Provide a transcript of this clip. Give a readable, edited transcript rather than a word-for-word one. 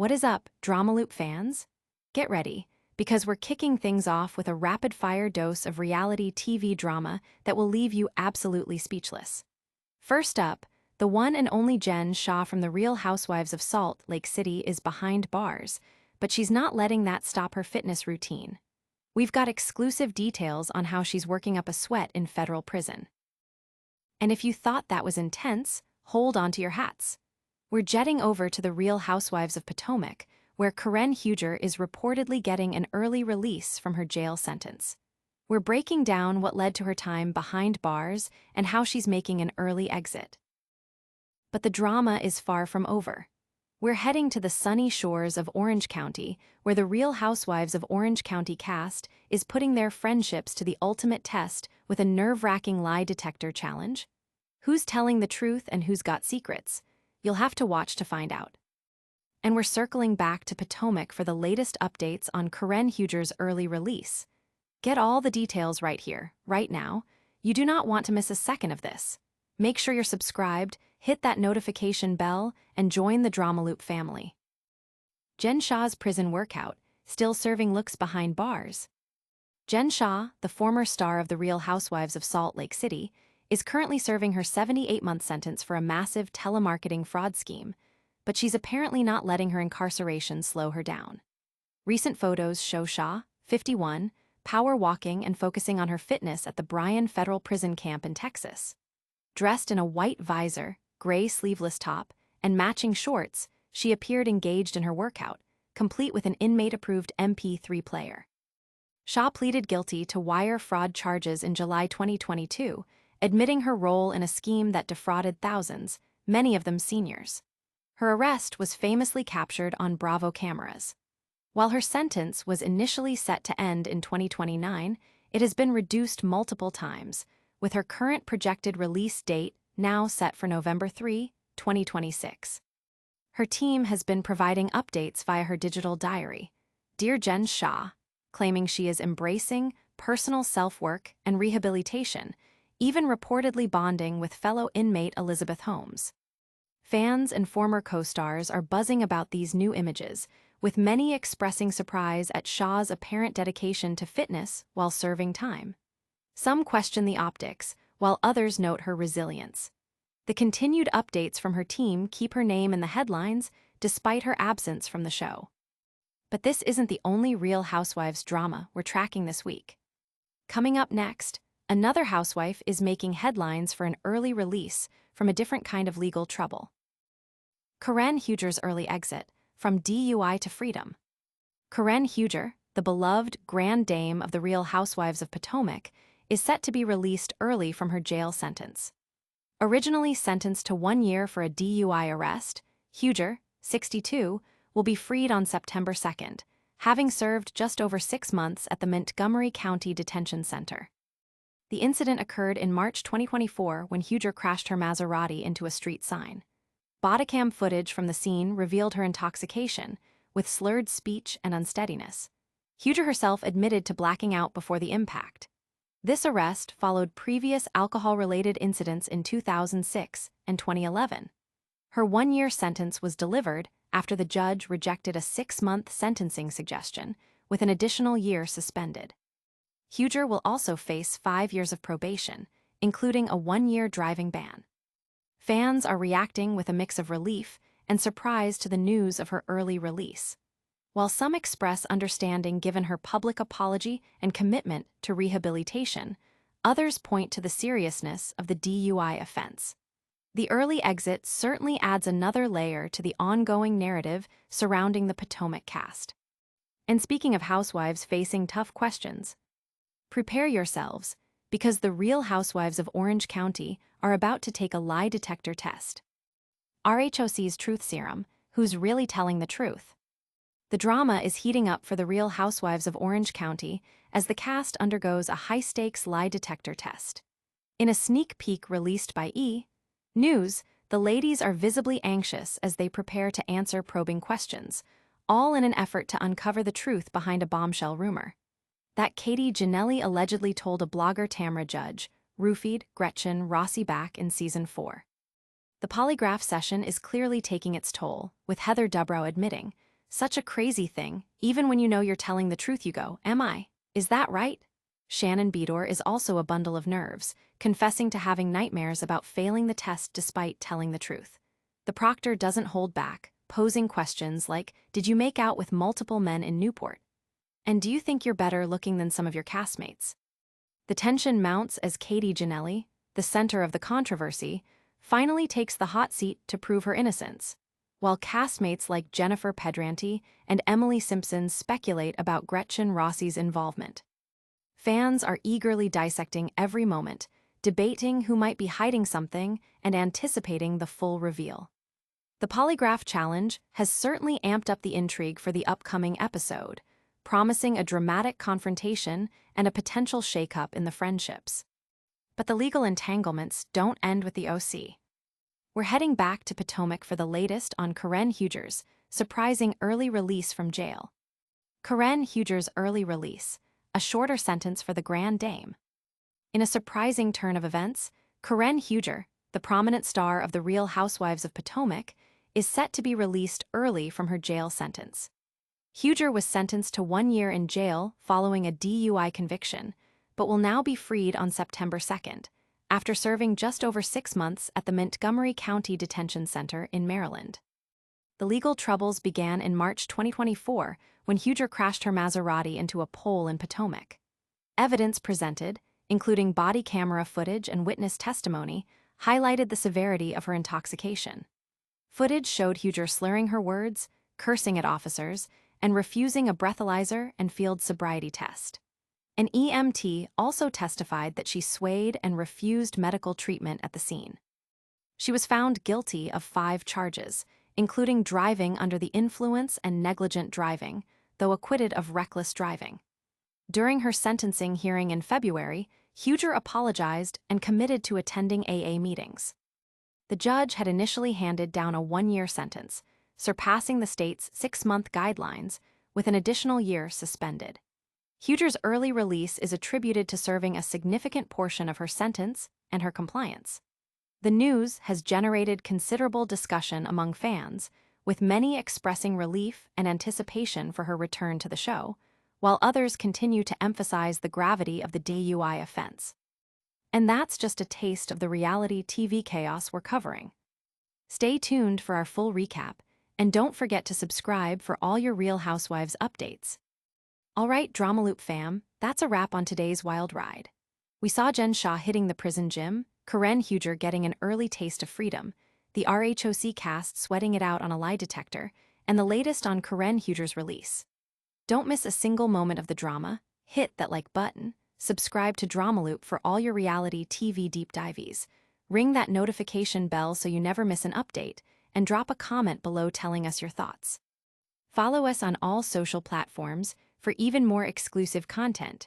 What is up, Drama Loop fans? Get ready, because we're kicking things off with a rapid-fire dose of reality TV drama that will leave you absolutely speechless. First up, the one and only Shah from the Real Housewives of Salt Lake City is behind bars, but she's not letting that stop her fitness routine. We've got exclusive details on how she's working up a sweat in federal prison. And if you thought that was intense, hold on to your hats. We're jetting over to the Real Housewives of Potomac, where Karen Huger is reportedly getting an early release from her jail sentence. We're breaking down what led to her time behind bars and how she's making an early exit. But the drama is far from over. We're heading to the sunny shores of Orange County, where the Real Housewives of Orange County cast is putting their friendships to the ultimate test with a nerve-wracking lie detector challenge. Who's telling the truth and who's got secrets? You'll have to watch to find out. And we're circling back to Potomac for the latest updates on Karen Huger's early release. Get all the details right here, right now. You do not want to miss a second of this. Make sure you're subscribed, hit that notification bell, and join the Drama Loop family. Shah's prison workout, still serving looks behind bars. Shah, the former star of the Real Housewives of Salt Lake City, is currently serving her 78-month sentence for a massive telemarketing fraud scheme, but she's apparently not letting her incarceration slow her down. Recent photos show Shah, 51, power walking and focusing on her fitness at the Bryan Federal Prison Camp in Texas. Dressed in a white visor, gray sleeveless top, and matching shorts, she appeared engaged in her workout, complete with an inmate-approved MP3 player. Shah pleaded guilty to wire fraud charges in July 2022, admitting her role in a scheme that defrauded thousands, many of them seniors. Her arrest was famously captured on Bravo cameras. While her sentence was initially set to end in 2029, it has been reduced multiple times, with her current projected release date now set for November 3, 2026. Her team has been providing updates via her digital diary, Dear Shah, claiming she is embracing personal self-work and rehabilitation, even reportedly bonding with fellow inmate Elizabeth Holmes. Fans and former co-stars are buzzing about these new images, with many expressing surprise at Shah's apparent dedication to fitness while serving time. Some question the optics, while others note her resilience. The continued updates from her team keep her name in the headlines despite her absence from the show. But this isn't the only Real Housewives drama we're tracking this week. Coming up next, another housewife is making headlines for an early release from a different kind of legal trouble. Karen Huger's early exit, from DUI to freedom. Karen Huger, the beloved Grand Dame of the Real Housewives of Potomac, is set to be released early from her jail sentence. Originally sentenced to 1 year for a DUI arrest, Huger, 62, will be freed on September 2nd, having served just over 6 months at the Montgomery County Detention Center. The incident occurred in March 2024 when Huger crashed her Maserati into a street sign. Bodycam footage from the scene revealed her intoxication, with slurred speech and unsteadiness. Huger herself admitted to blacking out before the impact. This arrest followed previous alcohol-related incidents in 2006 and 2011. Her 1-year sentence was delivered after the judge rejected a 6-month sentencing suggestion, with an additional year suspended. Huger will also face 5 years of probation, including a 1-year driving ban. Fans are reacting with a mix of relief and surprise to the news of her early release. While some express understanding given her public apology and commitment to rehabilitation, others point to the seriousness of the DUI offense. The early exit certainly adds another layer to the ongoing narrative surrounding the Potomac cast. And speaking of housewives facing tough questions, prepare yourselves, because the Real Housewives of Orange County are about to take a lie detector test. RHOC's truth serum, who's really telling the truth? The drama is heating up for the Real Housewives of Orange County as the cast undergoes a high-stakes lie detector test. In a sneak peek released by News, the ladies are visibly anxious as they prepare to answer probing questions, all in an effort to uncover the truth behind a bombshell rumor. That Katie Janelli allegedly told a blogger Tamra Judge, roofied Gretchen Rossi back in Season 4. The polygraph session is clearly taking its toll, with Heather Dubrow admitting, Such a crazy thing, even when you know you're telling the truth you go, am I? Is that right? Shannon Beador is also a bundle of nerves, confessing to having nightmares about failing the test despite telling the truth. The proctor doesn't hold back, posing questions like, did you make out with multiple men in Newport? And do you think you're better looking than some of your castmates? The tension mounts as Katie Giannelli, the center of the controversy, finally takes the hot seat to prove her innocence, while castmates like Jennifer Pedranti and Emily Simpson speculate about Gretchen Rossi's involvement. Fans are eagerly dissecting every moment, debating who might be hiding something and anticipating the full reveal. The polygraph challenge has certainly amped up the intrigue for the upcoming episode, promising a dramatic confrontation and a potential shakeup in the friendships. But the legal entanglements don't end with the OC. We're heading back to Potomac for the latest on Karen Huger's surprising early release from jail. Karen Huger's early release, a shorter sentence for the Grand Dame. In a surprising turn of events, Karen Huger, the prominent star of the Real Housewives of Potomac, is set to be released early from her jail sentence. Huger was sentenced to 1 year in jail following a DUI conviction, but will now be freed on September 2nd, after serving just over 6 months at the Montgomery County Detention Center in Maryland. The legal troubles began in March 2024 when Huger crashed her Maserati into a pole in Potomac. Evidence presented, including body camera footage and witness testimony, highlighted the severity of her intoxication. Footage showed Huger slurring her words, cursing at officers, and refusing a breathalyzer and field sobriety test. An EMT also testified that she swayed and refused medical treatment at the scene. She was found guilty of 5 charges, including driving under the influence and negligent driving, though acquitted of reckless driving. During her sentencing hearing in February, Huger apologized and committed to attending AA meetings. The judge had initially handed down a 1-year sentence, surpassing the state's 6-month guidelines, with an additional year suspended. Huger's early release is attributed to serving a significant portion of her sentence and her compliance. The news has generated considerable discussion among fans, with many expressing relief and anticipation for her return to the show, while others continue to emphasize the gravity of the DUI offense. And that's just a taste of the reality TV chaos we're covering. Stay tuned for our full recap, and don't forget to subscribe for all your Real Housewives updates. All right, Drama Loop fam, that's a wrap on today's wild ride. We saw Shah hitting the prison gym, Karen Huger getting an early taste of freedom, the RHOC cast sweating it out on a lie detector, and the latest on Karen Huger's release. Don't miss a single moment of the drama, hit that like button, subscribe to Drama Loop for all your reality TV deep dives, ring that notification bell so you never miss an update, and drop a comment below telling us your thoughts. Follow us on all social platforms for even more exclusive content,